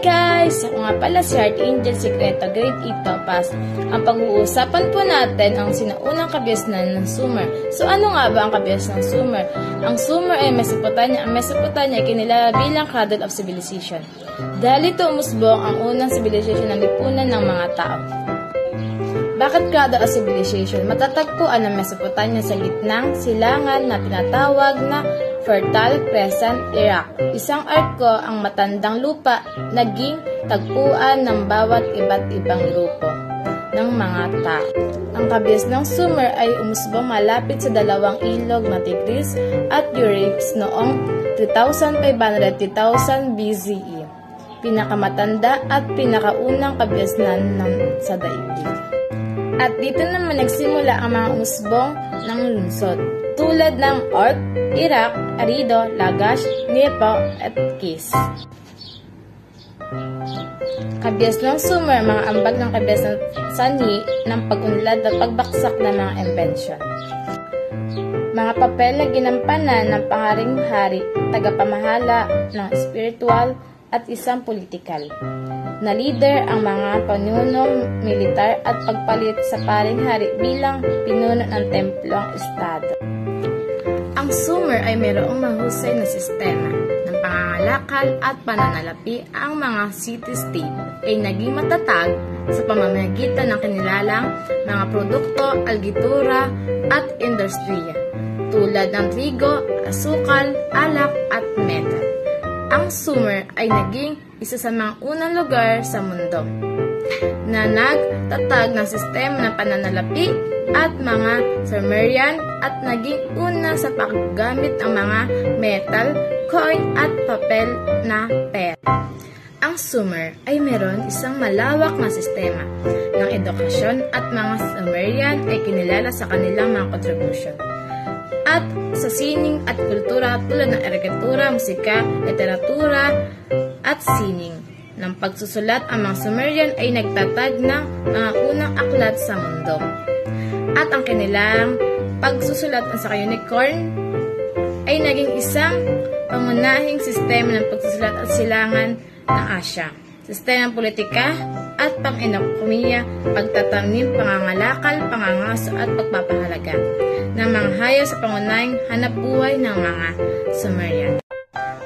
guys! Ako nga pala si Heart Angel Secreto, grade 8 Topas. Ang pag-uusapan po natin ang sinaunang kabiasnan ng Sumer. So ano nga ba ang kabiasnan ng Sumer? Ang Sumer ay Mesopotamia. Ang Mesopotamia ay kinilala bilang cradle of civilization. Dahil ito umusbong ang unang civilization ng lipunan ng mga tao. Bakit cradle of civilization? Matatagpuan ang Mesopotamia sa gitnang silangan na tinatawag na Fertile Crescent, Iraq. Isang arko ang matandang lupa, naging tagpuan ng bawat iba't ibang grupo ng mga tao. Ang kabiasnang Sumer ay umusbong malapit sa dalawang ilog na Tigris at Euphrates noong 3,500-3,000 BCE. Pinakamatanda at pinakaunang kabiasnan sa daigdig. At dito naman nagsimula ang mga umusbong ng lungsod, tulad ng Uruk, Iraq, Arido, Lagash, Nepo, at Kis. Kabiasnang Sumer, mga ambag ng kabiasnang sanhi ng pag-unlad at pagbaksak ng mga inbensyon. Mga papel na ginampanan ng pangaring hari, tagapamahala ng spiritual at isang politikal na leader ang mga panunong militar at pagpalit sa paring hari bilang pinuno ng templo ang estado. Ang Sumer ay mayroong mahusay na sistema ng pangangalakal at pananalapi. Ang mga city-state ay naging matatag sa pamamagitan ng kinilalang mga produkto, algitura at industriya tulad ng trigo, asukal, alak at metal. Ang Sumer ay naging isa sa mga unang lugar sa mundo na nagtatag ng sistema ng pananalapi at mga Sumerian at naging una sa paggamit ng mga metal, coin at papel na pera. Ang Sumer ay meron isang malawak na sistema ng edukasyon at mga Sumerian ay kinilala sa kanilang mga kontribusyon at sa sining at kultura tulad ng arkitektura, musika, literatura at sining. Ng pagsusulat, ang mga Sumerian ay nagtatag ng mga unang aklat sa mundo. At ang kanilang pagsusulat sa unicorn ay naging isang pangunahing sistema ng pagsusulat at silangan ng Asya. Sistema ng politika at pang-ekonomiya, pagtatanim, pangangalakal, pangangaso at pagpapahalaga ng mga hayop sa pangunahing hanapbuhay ng mga Sumerian.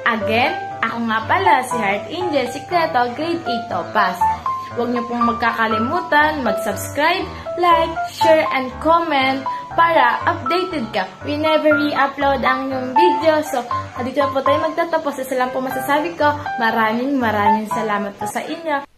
Again, ako nga pala si Heart Angel Secreto, grade 8 Topas. Huwag niyo pong magkakalimutan mag-subscribe, like, share, and comment para updated ka whenever we-upload ang yung video. So, dito na po tayo magtatapos. Isa lang po masasabi ko, maraming salamat po sa inyo.